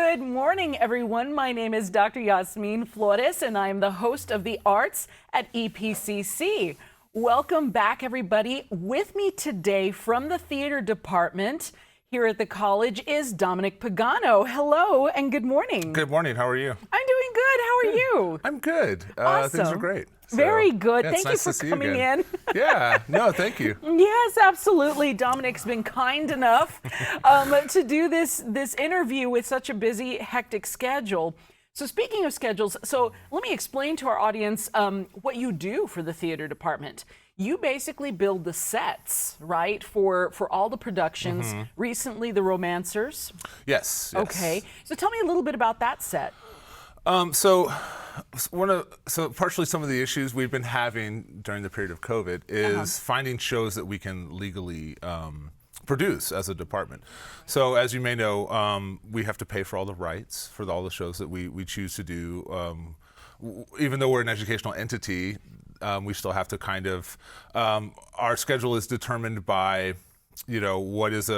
Good morning, everyone. My name is Dr. Yasmin Flores, and I am the host of the Arts at EPCC. Welcome back, everybody. With me today from the theater department here at the college is Dominic Pagano. Hello and good morning. Good morning. How are you? I'm doing good. How are you? I'm good. Awesome. Things are great. Very good. Yeah, thank you nice for to see coming you again. in. Yeah. No, thank you. Yes, absolutely. Dominic's been kind enough to do this interview with such a busy, hectic schedule. So speaking of schedules, so let me explain to our audience what you do for the theater department. You basically build the sets, right, for all the productions. Mm-hmm. Recently, The Romancers. Yes. Okay. So tell me a little bit about that set. So partially some of the issues we've been having during the period of COVID is finding shows that we can legally produce as a department. So as you may know, we have to pay for all the rights for all the shows that we choose to do. Even though we're an educational entity, we still have to kind of, our schedule is determined by, you know, what is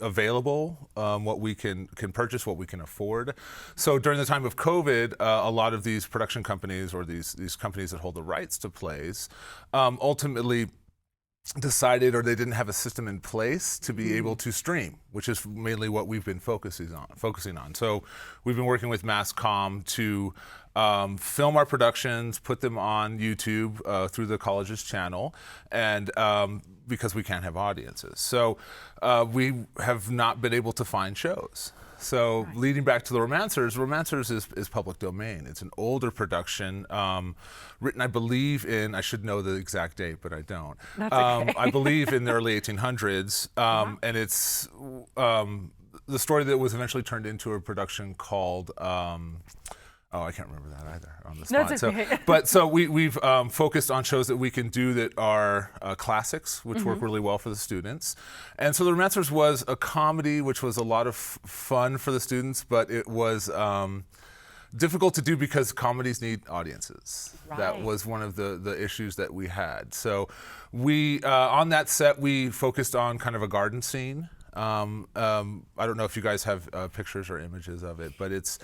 available, what we can purchase, what we can afford. So during the time of COVID, a lot of these production companies or these companies that hold the rights to plays ultimately decided, or they didn't have a system in place to be able to stream, which is mainly what we've been focusing on. So we've been working with MassCom to film our productions, put them on YouTube through the college's channel, and because we can't have audiences. So we have not been able to find shows. So leading back to The Romancers is public domain. It's an older production written, I believe, I should know the exact date, but I don't. That's okay. I believe in the early 1800s, and it's the story that was eventually turned into a production called I can't remember that either on the spot. That's okay. So we've focused on shows that we can do that are classics, which work really well for the students. And so The Romancers was a comedy, which was a lot of fun for the students, but it was difficult to do because comedies need audiences. Right. That was one of the issues that we had. So we on that set, we focused on kind of a garden scene. I don't know if you guys have pictures or images of it, but it's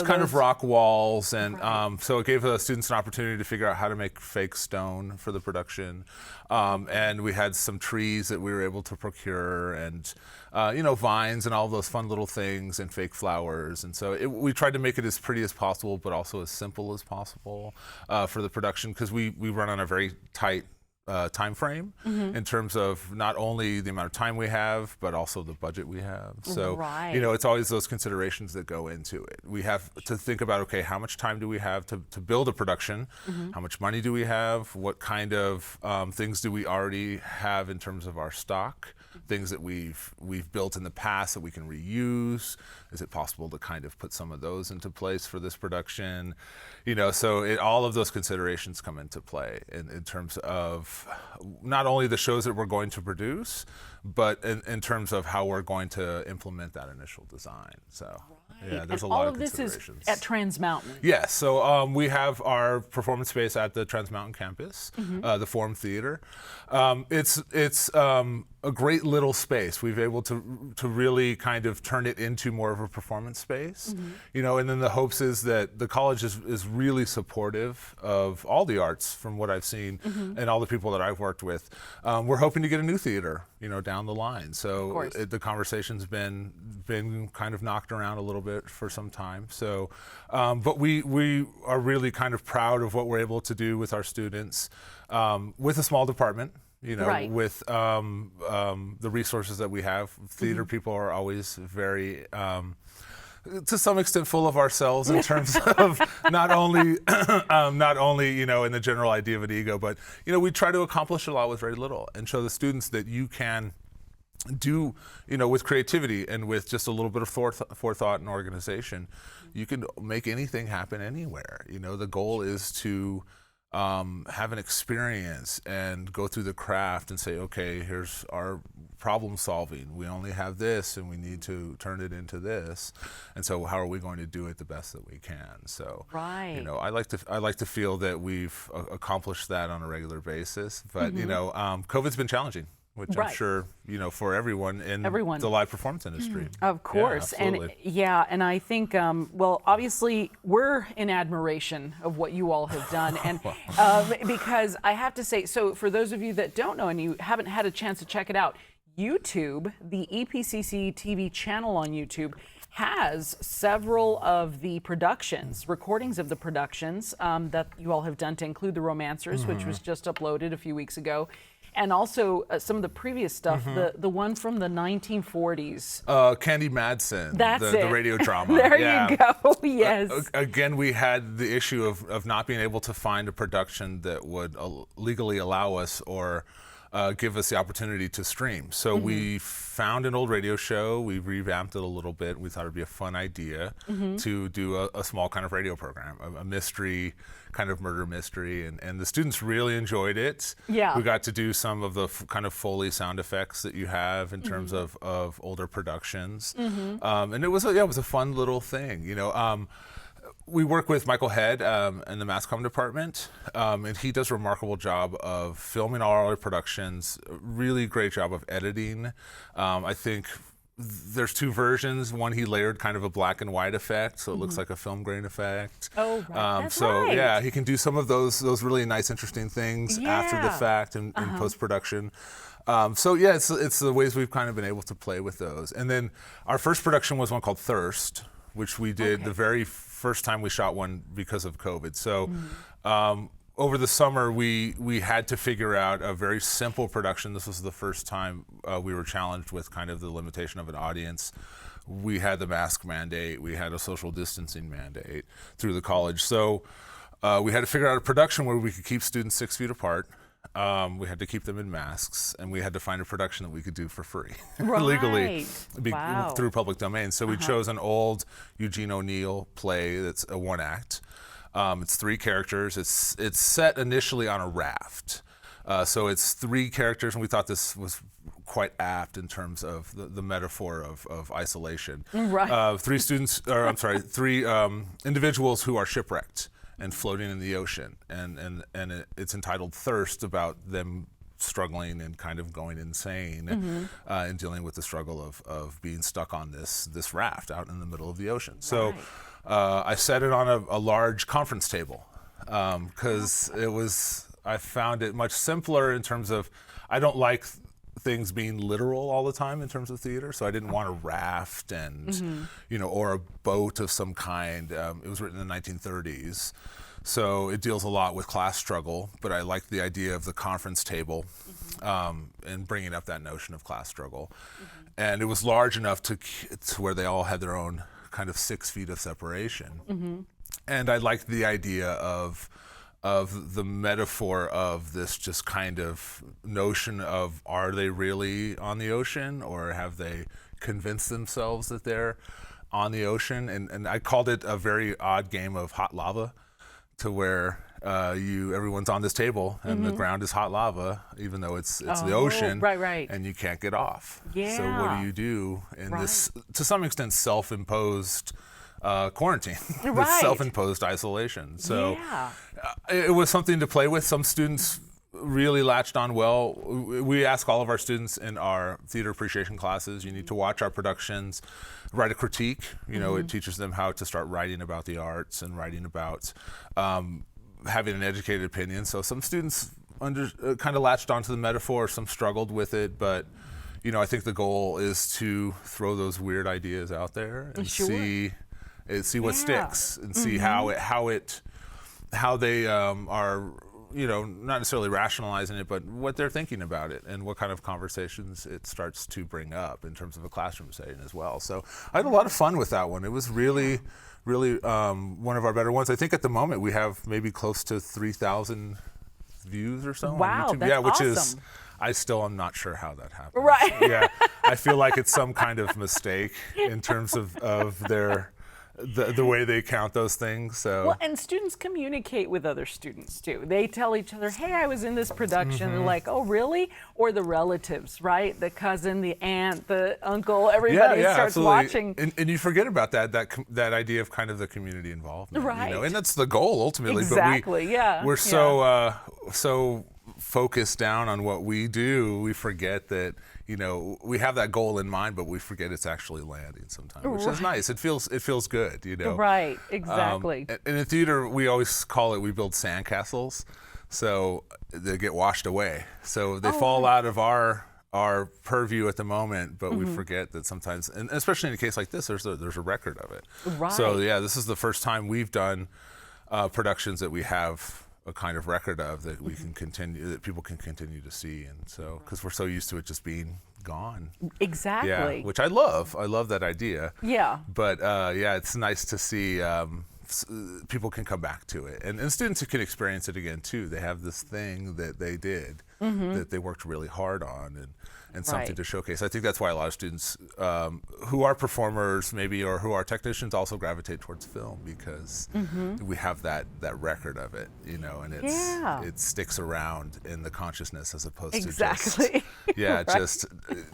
kind of rock walls, and so it gave the students an opportunity to figure out how to make fake stone for the production. And we had some trees that we were able to procure, and vines and all those fun little things, and fake flowers. And so we tried to make it as pretty as possible, but also as simple as possible for the production, because we run on a very tight time frame in terms of not only the amount of time we have, but also the budget we have. So, it's always those considerations that go into it. We have to think about, okay, how much time do we have to build a production? How much money do we have? What kind of things do we already have in terms of our stock? Things that we've built in the past that we can reuse. Is it possible to kind of put some of those into place for this production? So all of those considerations come into play in terms of not only the shows that we're going to produce, but in terms of how we're going to implement that initial design. So. Yeah, there's a lot of considerations. All of this is at Trans Mountain. Yes, so we have our performance space at the Trans Mountain campus, the Forum Theater. It's a great little space. We've been able to really kind of turn it into more of a performance space, and then the hopes is that the college is really supportive of all the arts from what I've seen and all the people that I've worked with. We're hoping to get a new theater, down the line. So the conversation's been kind of knocked around a little bit for some time. So, but we are really kind of proud of what we're able to do with our students with a small department. With the resources that we have. Theater people are always very, to some extent, full of ourselves in terms of not only, in the general idea of an ego, but, we try to accomplish a lot with very little and show the students that you can do, with creativity and with just a little bit of forethought and organization, you can make anything happen anywhere. The goal is to have an experience and go through the craft and say, okay, here's our problem solving. We only have this and we need to turn it into this. And so how are we going to do it the best that we can? So, I like to feel that we've accomplished that on a regular basis, but, COVID's been challenging. which Right. I'm sure, for everyone in the live performance industry. Of course. Yeah, absolutely. And I think, well, obviously we're in admiration of what you all have done. And because I have to say, so for those of you that don't know and you haven't had a chance to check it out, YouTube, the EPCC TV channel on YouTube, has several of the productions, recordings of the productions that you all have done, to include The Romancers, which was just uploaded a few weeks ago, and also some of the previous stuff, the one from the 1940s. Candy Madsen, That's the it. radio drama. There Yeah. you go, yes. Again, we had the issue of not being able to find a production that would legally allow us or give us the opportunity to stream. So we found an old radio show, we revamped it a little bit. We thought it'd be a fun idea to do a small kind of radio program, a mystery, kind of murder mystery, and the students really enjoyed it. Yeah. We got to do some of the kind of Foley sound effects that you have in terms of older productions. And it was a fun little thing, We work with Michael Head in the mass comm department, and he does a remarkable job of filming all our productions, really great job of editing. I think there's two versions. One, he layered kind of a black and white effect, so it looks like a film grain effect. Oh, right. That's so right. yeah, he can do some of those really nice, interesting things after the fact in post-production. So yeah, it's the ways we've kind of been able to play with those. And then our first production was one called Thirst, which we did the very first time we shot one because of COVID. So over the summer, we had to figure out a very simple production. This was the first time we were challenged with kind of the limitation of an audience. We had the mask mandate. We had a social distancing mandate through the college. So we had to figure out a production where we could keep students 6 feet apart. We had to keep them in masks, and we had to find a production that we could do for free, legally, through public domain. So we chose an old Eugene O'Neill play that's a one-act. It's 3 characters. It's set initially on a raft. So it's 3 characters, and we thought this was quite apt in terms of the metaphor of isolation. Right. 3 individuals who are shipwrecked and floating in the ocean, and it's entitled Thirst, about them struggling and kind of going insane and dealing with the struggle of being stuck on this raft out in the middle of the ocean. So I set it on a large conference table because I found it much simpler in terms of, I don't like things being literal all the time in terms of theater, so I didn't want a raft and or a boat of some kind. It was written in the 1930s, so it deals a lot with class struggle, but I liked the idea of the conference table and bringing up that notion of class struggle. And it was large enough to where they all had their own kind of 6 feet of separation. And I liked the idea of the metaphor of this just kind of notion of, are they really on the ocean, or have they convinced themselves that they're on the ocean? And I called it a very odd game of hot lava, to where everyone's on this table and the ground is hot lava, even though it's the ocean, and you can't get off. So what do you do in this, to some extent, self-imposed quarantine, this self-imposed isolation? So it was something to play with. Some students really latched on well. We ask all of our students in our theater appreciation classes, you need to watch our productions, write a critique. It teaches them how to start writing about the arts and writing about having an educated opinion. So some students kind of latched onto the metaphor, some struggled with it, but I think the goal is to throw those weird ideas out there and see what sticks, and see how they are, not necessarily rationalizing it, but what they're thinking about it and what kind of conversations it starts to bring up in terms of a classroom setting as well. So I had a lot of fun with that one. It was really one of our better ones. I think at the moment we have maybe close to 3,000 views or so on YouTube. That's which awesome. is, I still am not sure how that happened. Right. Yeah, I feel like it's some kind of mistake in terms of their the way they count those things. So well, and students communicate with other students too. They tell each other, "Hey, I was in this production." They're like, "Oh, really?" Or the relatives, right? The cousin, the aunt, the uncle. Everybody starts absolutely. watching. And you forget about that idea of kind of the community involvement, Right. And that's the goal ultimately. Exactly. But we're so focus down on what we do, we forget that, we have that goal in mind, but we forget it's actually landing sometimes, which is nice. It feels good, Right, exactly. And in theater, we always call it, we build sandcastles, so they get washed away. So they fall out of our purview at the moment, but we forget that sometimes, and especially in a case like this, there's a record of it. Right. So yeah, this is the first time we've done productions that we have a kind of record of that we can continue, that people can continue to see, and so because we're so used to it just being gone. Exactly. Yeah, which I love. I love that idea. Yeah. But yeah, it's nice to see people can come back to it, and students who can experience it again too. They have this thing that they did that they worked really hard on, and something to showcase. I think that's why a lot of students who are performers maybe, or who are technicians, also gravitate towards film, because we have that record of it, and it sticks around in the consciousness as opposed to just just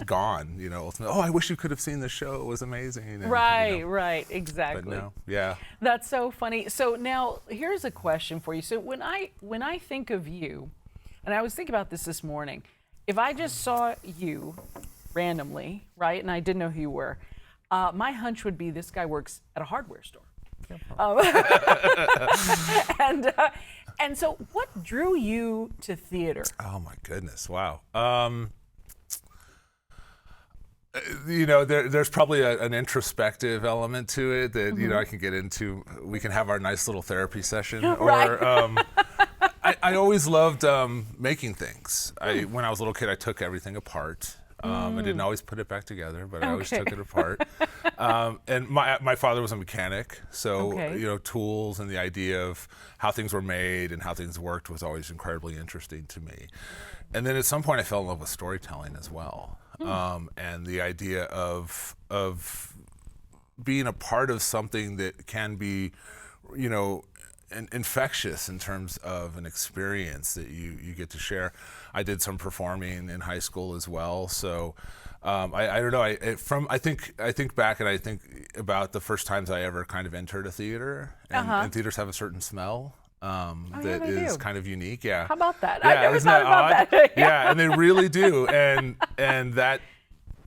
gone. Ultimately, I wish you could have seen the show. It was amazing. And, Right, exactly. But no, yeah. That's so funny. So now here's a question for you. So when I think of you, and I was thinking about this morning, if I just saw you randomly, right, and I didn't know who you were, my hunch would be this guy works at a hardware store. And so what drew you to theater? Oh my goodness, wow. There's probably an introspective element to it that I can get into. We can have our nice little therapy session. Or I always loved making things. When I was a little kid, I took everything apart. I didn't always put it back together, but I always took it apart. And my father was a mechanic, so tools and the idea of how things were made and how things worked was always incredibly interesting to me. And then at some point, I fell in love with storytelling as well. And the idea of being a part of something that can be, infectious in terms of an experience that you get to share. I did some performing in high school as well, so I don't know. I think back and I think about the first times I ever kind of entered a theater, and theaters have a certain smell. That is kind of unique. Yeah. How about that? Yeah, I never thought about that. Yeah, and they really do. And that,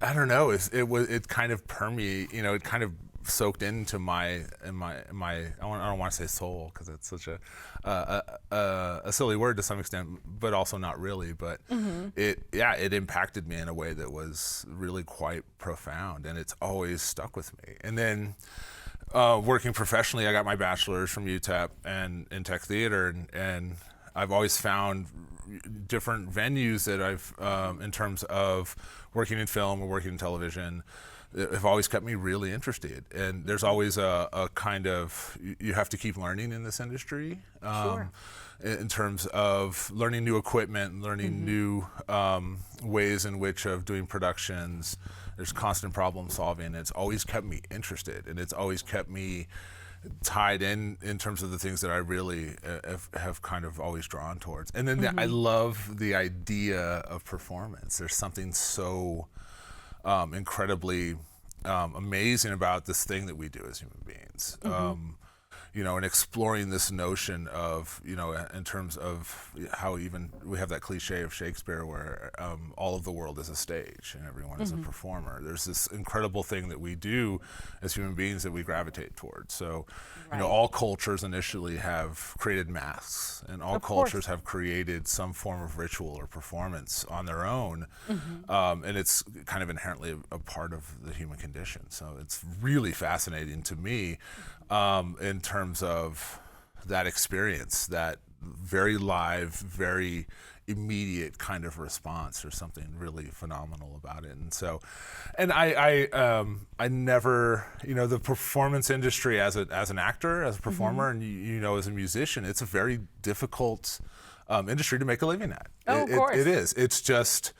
I don't know, it kind of permeate, it kind of soaked into my I don't want to say soul, because it's such a silly word to some extent, but also not really. But it impacted me in a way that was really quite profound, and it's always stuck with me. And then working professionally, I got my bachelor's from UTEP and in tech theater, and I've always found different venues that I've, in terms of working in film or working in television, have always kept me really interested. And there's always a kind of, you have to keep learning in this industry. In terms of learning new equipment, learning new ways in which of doing productions. There's constant problem solving. It's always kept me interested, and it's always kept me tied in terms of the things that I really have kind of always drawn towards. And then I love the idea of performance. There's something so incredibly amazing about this thing that we do as human beings. And exploring this notion of, in terms of how even we have that cliche of Shakespeare where all of the world is a stage and everyone is a performer. There's this incredible thing that we do as human beings that we gravitate towards. So, all cultures initially have created masks, and all cultures have created some form of ritual or performance on their own. And it's kind of inherently a part of the human condition. So it's really fascinating to me in terms of that experience, that very live, very immediate kind of response. There's something really phenomenal about it. And so, and I never, the performance industry as an actor, as a performer, and as a musician, it's a very difficult industry to make a living at. Of course. It is. It's just,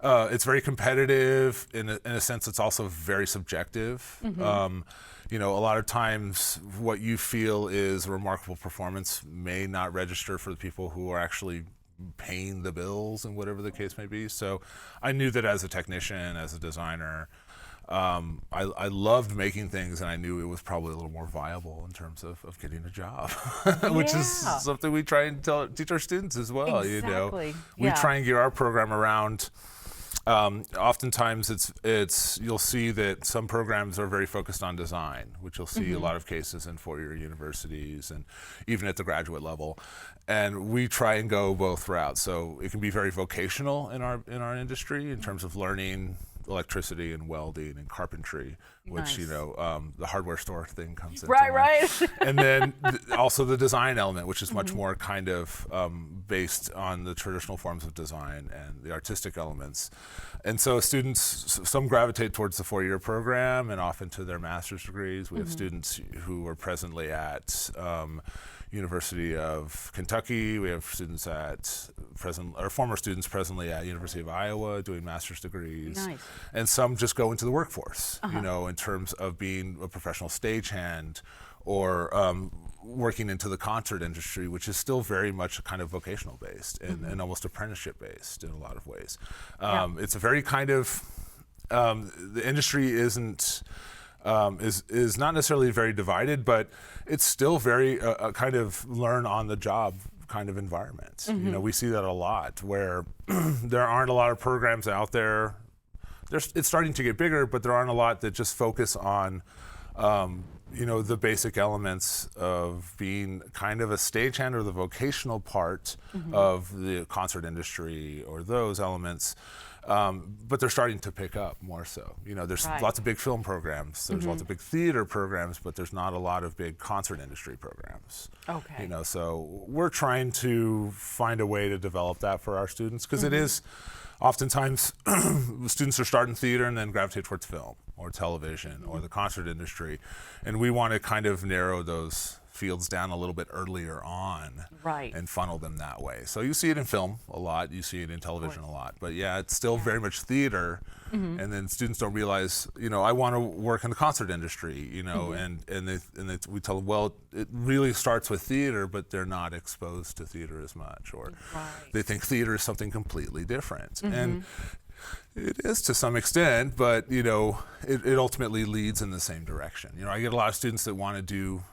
it's very competitive. In a sense, it's also very subjective. A lot of times what you feel is a remarkable performance may not register for the people who are actually paying the bills and whatever the case may be. So I knew that as a technician, as a designer, I loved making things, and I knew it was probably a little more viable in terms of getting a job, which is something we try and teach our students as well. Exactly. You know, we try and gear our program around. Oftentimes, you'll see that some programs are very focused on design, which you'll see a lot of cases in four-year universities and even at the graduate level. And we try and go both routes. So it can be very vocational in our industry in terms of learning electricity and welding and carpentry, which, you know, the hardware store thing comes into right. And then also the design element, which is much more kind of based on the traditional forms of design and the artistic elements. And so students, some gravitate towards the four-year program and often to their master's degrees. We have students who are presently at University of Kentucky. We have students former students presently at University of Iowa doing master's degrees. Nice. And some just go into the workforce, you know, in terms of being a professional stagehand or working into the concert industry, which is still very much kind of vocational based and almost apprenticeship based in a lot of ways. It's a very kind of, the industry is not necessarily very divided, but it's still very kind of learn on the job kind of environment. You know, we see that a lot where there aren't a lot of programs out there. It's starting to get bigger, but there aren't a lot that just focus on, you know, the basic elements of being kind of a stagehand or the vocational part of the concert industry or those elements. But they're starting to pick up more so. You know, there's lots of big film programs, there's lots of big theater programs, but there's not a lot of big concert industry programs. Okay. You know, so we're trying to find a way to develop that for our students, because it is oftentimes students are starting theater and then gravitate towards film or television or the concert industry, and we want to kind of narrow those fields down a little bit earlier on and funnel them that way. So you see it in film a lot, you see it in television a lot, but yeah, it's still very much theater. And then students don't realize, you know, I want to work in the concert industry, you know, and we tell them, well, it really starts with theater, but they're not exposed to theater as much, or they think theater is something completely different. And it is to some extent, but, you know, it ultimately leads in the same direction. You know, I get a lot of students that want to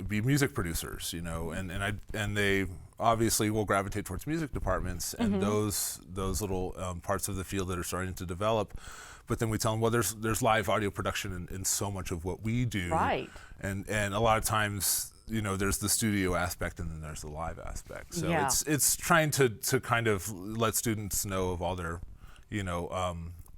be music producers, you know, and they obviously will gravitate towards music departments and those little parts of the field that are starting to develop. But then we tell them, well, there's live audio production in so much of what we do, and a lot of times, you know, there's the studio aspect and then there's the live aspect. So it's trying to kind of let students know of all their, you know,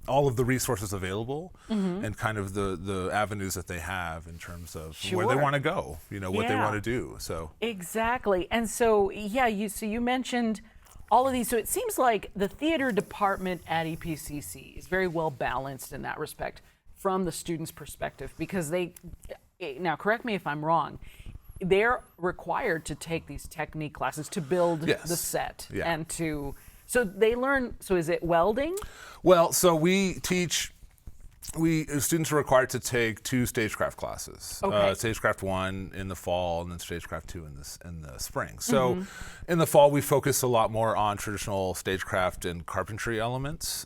all of the resources available and kind of the avenues that they have in terms of where they want to go, you know, what they want to do. So exactly. And so you mentioned all of these. So it seems like the theater department at EPCC is very well balanced in that respect from the students' perspective, because now correct me if I'm wrong, they're required to take these technique classes to build the set and to. So they learn, so is it welding? Well, so students are required to take 2 stagecraft classes. Stagecraft 1 in the fall and then Stagecraft 2 in the spring. So in the fall, we focus a lot more on traditional stagecraft and carpentry elements.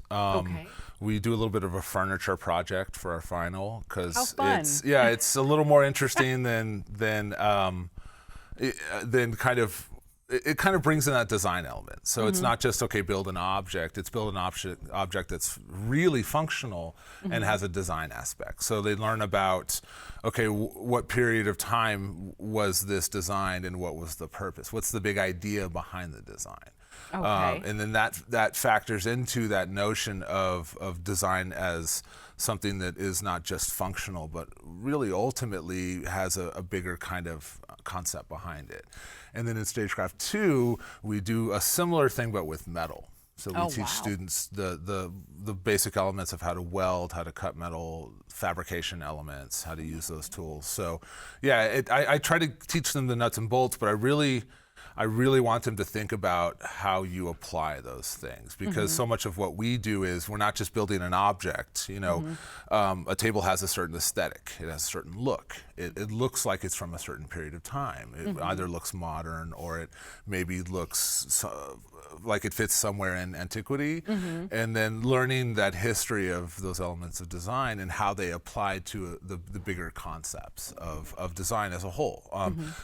We do a little bit of a furniture project for our final, because it's a little more interesting than kind of. It kind of brings in that design element. So it's not just, okay, build an object. It's build an object that's really functional and has a design aspect. So they learn about, okay, what period of time was this designed and what was the purpose? What's the big idea behind the design? And then that factors into that notion of design as something that is not just functional, but really ultimately has a bigger kind of concept behind it. And then in Stagecraft 2, we do a similar thing, but with metal. So we teach students the basic elements of how to weld, how to cut metal, fabrication elements, how to use those tools. So yeah, I try to teach them the nuts and bolts, but I really want them to think about how you apply those things, because so much of what we do is we're not just building an object. You know, a table has a certain aesthetic. It has a certain look. It looks like it's from a certain period of time. It either looks modern or it maybe looks like it fits somewhere in antiquity, and then learning that history of those elements of design and how they apply to the bigger concepts of design as a whole,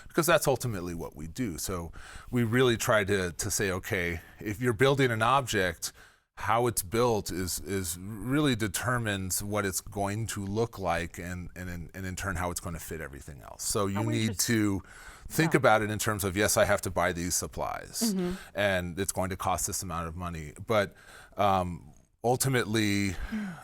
because that's ultimately what we do. So we really try to say, okay, if you're building an object, how it's built is really determines what it's going to look like, and in turn how it's going to fit everything else. So you need to think about it in terms of, yes, I have to buy these supplies, and it's going to cost this amount of money. But ultimately,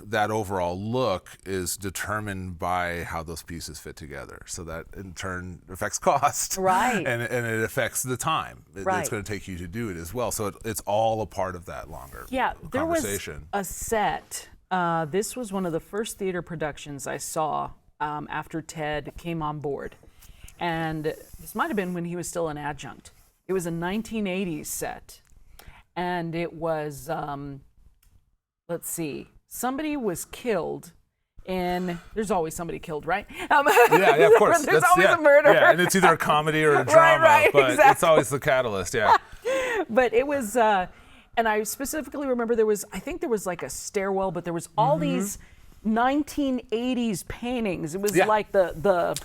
that overall look is determined by how those pieces fit together. So that in turn affects cost, right? And it affects the time it's going to take you to do it as well. So it's all a part of that longer conversation. There was a set. This was one of the first theater productions I saw after Ted came on board. And this might have been when he was still an adjunct. It was a 1980s set. And it was, let's see, somebody was killed in, there's always somebody killed, right? Yeah, of course. There's always a murder. Yeah, and it's either a comedy or a drama, but exactly. It's always the catalyst, yeah. But it was, and I specifically remember I think there was like a stairwell, but there was all these 1980s paintings. It was like the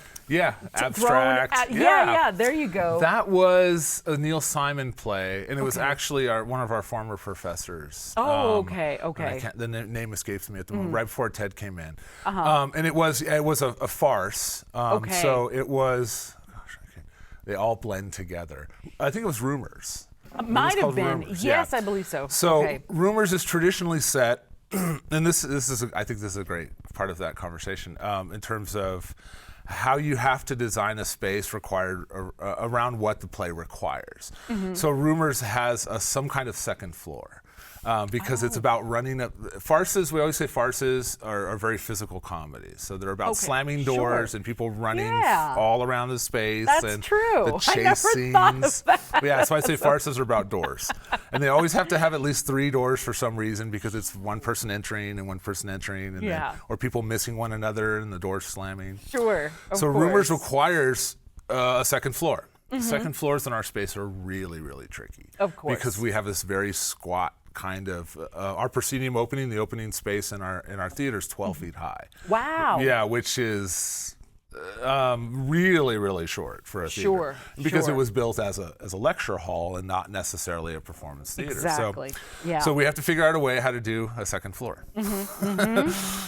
abstract. Yeah, there you go. That was a Neil Simon play, and it was actually one of our former professors. Oh, okay. The name escapes me at the moment. Right before Ted came in, and it was a farce. So it was. They all blend together. I think it was Rumors. Might have been. Rumors. Yes, yeah. I believe so. So Rumors is traditionally set. And this is I think this is a great part of that conversation in terms of how you have to design a space required around what the play requires. So Rumors has some kind of second floor. Because it's about running up farces. We always say farces are very physical comedies. So they're about slamming doors and people running all around the space. That's and true. The chase scenes. I never thought of that. Yeah, that's why I say farces are about doors. And they always have to have at least 3 doors for some reason, because it's one person entering and one person entering, and then, or people missing one another and the doors slamming. Sure. So Rumors requires a second floor. Second floors in our space are really, really tricky. Of course. Because we have this very squat kind of our proscenium opening, the opening space in our theater is 12 feet high. Wow. Yeah, which is really, really short for a theater. Because it was built as a lecture hall and not necessarily a performance theater. Exactly. So we have to figure out a way how to do a second floor.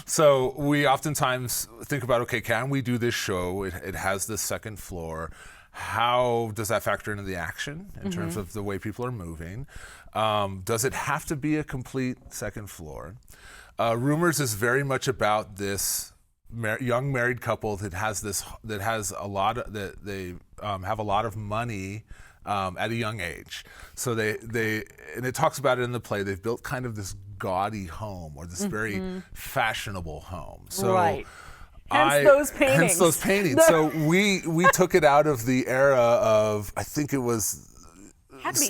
So we oftentimes think about, okay, can we do this show? It has this second floor. How does that factor into the action in terms of the way people are moving? Does it have to be a complete second floor? Rumors is very much about this young married couple that has a lot of they have a lot of money at a young age. So they and it talks about it in the play. They've built kind of this gaudy home, or this very fashionable home. So. Hence those paintings. So we took it out of the era of, I think it was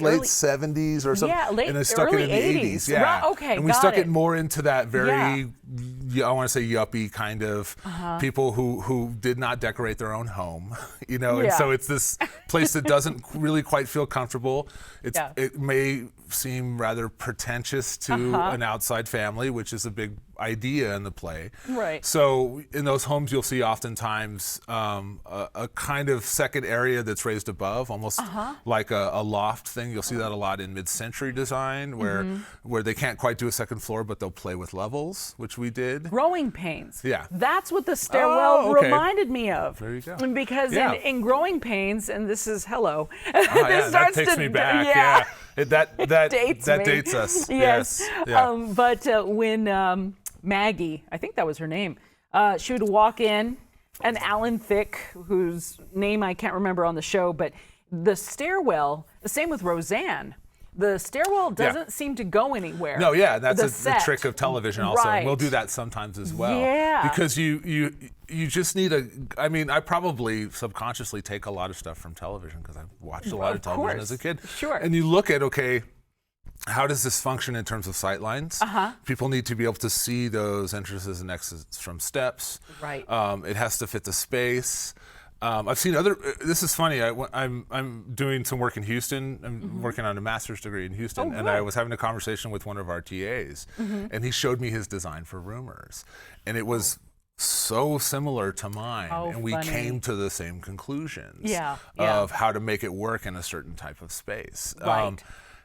late 70s or something. Yeah, and I stuck it in the 80s. Yeah. Right, okay, and we stuck it more into that very, I want to say yuppie kind of people who did not decorate their own home, and so it's this place that doesn't really quite feel comfortable. It may seem rather pretentious to an outside family, which is a big idea in the play. Right. So in those homes, you'll see oftentimes a kind of second area that's raised above, almost like a loft thing. You'll see that a lot in mid-century design, where they can't quite do a second floor, but they'll play with levels, which we did. Growing pains. Yeah. That's what the stairwell reminded me of. There you go. Because in Growing Pains, and this is hello. That takes me back. Yeah. That dates us. Yes. Yeah. But when Maggie, I think that was her name, she would walk in, and Alan Thicke, whose name I can't remember on the show, but the stairwell, the same with Roseanne, the stairwell doesn't seem to go anywhere. No, yeah, that's the a trick of television also. Right. We'll do that sometimes as well. Yeah. Because you just need I probably subconsciously take a lot of stuff from television because I watched a lot of television as a kid. Sure. And you look at, okay, how does this function in terms of sight lines? People need to be able to see those entrances and exits from steps. Right. It has to fit the space. I've seen this is funny, I'm doing some work in Houston. I'm working on a master's degree in Houston, and I was having a conversation with one of our TAs, and he showed me his design for roomers. And it was so similar to mine, and we came to the same conclusions of how to make it work in a certain type of space. Right.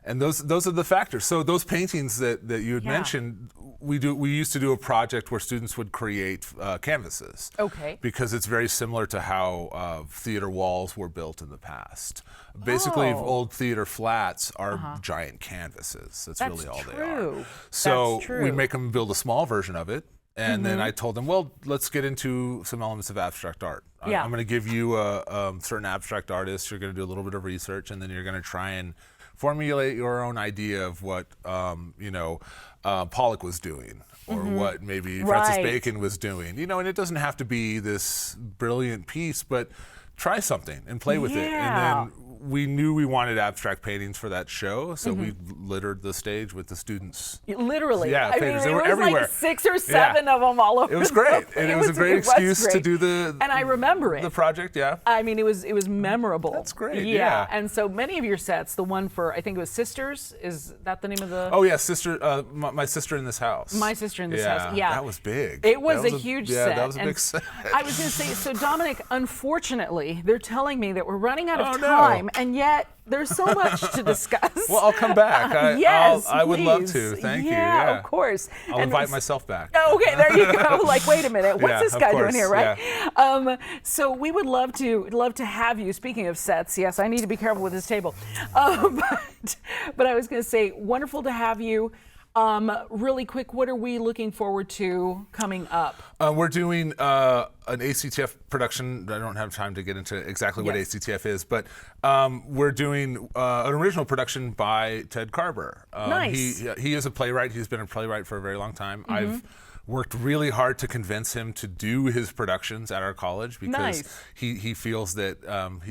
And those are the factors. So those paintings that you had mentioned, we used to do a project where students would create canvases. Okay. Because it's very similar to how theater walls were built in the past. Basically, old theater flats are giant canvases. That's really all they are. So we make them build a small version of it. And then I told them, well, let's get into some elements of abstract art. I'm going to give you a certain abstract artist. You're going to do a little bit of research, and then you're going to try and formulate your own idea of what Pollock was doing, or what maybe Francis Bacon was doing. And it doesn't have to be this brilliant piece, but try something and play with it. And then we knew we wanted abstract paintings for that show, so we littered the stage with the students. Literally. Yeah, painters. They it were was everywhere. Like 6 or 7 of them all over. It was great, and it was a great excuse to do and I remember it. The project. Yeah. I mean, it was memorable. That's great. Yeah. And so many of your sets, the one for, I think it was Sisters, is that the name of the? Oh yeah, Sister. My Sister in This House. My Sister in This House. Yeah. That was big. It was a huge set. Yeah, that was a big set. I was going to say, so Dominic, unfortunately, they're telling me that we're running out of time, and yet there's so much to discuss. Well, I'll come back. Yes, I would love please. to. Thank you. Yeah, of course. I'll invite myself back. Okay, there you go. Like, wait a minute, what's this guy doing here, right? Yeah. So we would love to have you. Speaking of sets, yes, I need to be careful with this table. But I was going to say, wonderful to have you. Really quick, what are we looking forward to coming up? We're doing an ACTF production. I don't have time to get into exactly what ACTF is, but we're doing an original production by Ted Karber. Nice. He is a playwright. He's been a playwright for a very long time. I've worked really hard to convince him to do his productions at our college because he feels that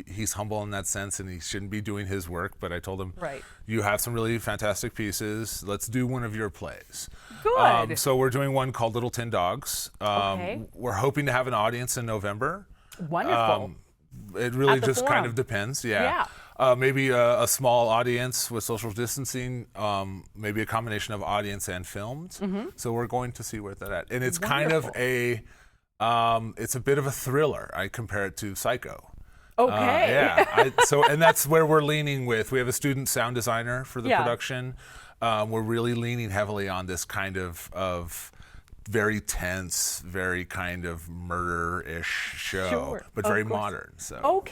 he's humble in that sense and he shouldn't be doing his work. But I told him, you have some really fantastic pieces. Let's do one of your plays. Good. So we're doing one called Little Tin Dogs. We're hoping to have an audience in November. Wonderful. It really just kind of depends. Yeah. Maybe a small audience with social distancing, maybe a combination of audience and filmed. So we're going to see where that's at. And it's kind of it's a bit of a thriller. I compare it to Psycho. Okay. And that's where we're leaning with. We have a student sound designer for the production. We're really leaning heavily on this kind of very tense, very kind of murder-ish show, but very modern. So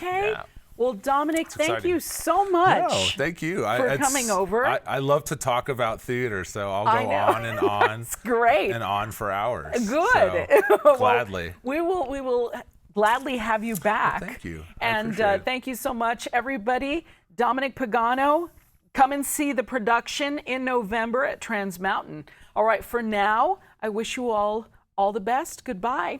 Well, Dominic, thank you so much. No, thank you for coming over. I love to talk about theater, so I'll go on and on. It's great. And on for hours. Good. So, gladly. Well, we will gladly have you back. Well, thank you. And thank you so much, everybody. Dominic Pagano, come and see the production in November at Trans Mountain. All right, for now, I wish you all the best. Goodbye.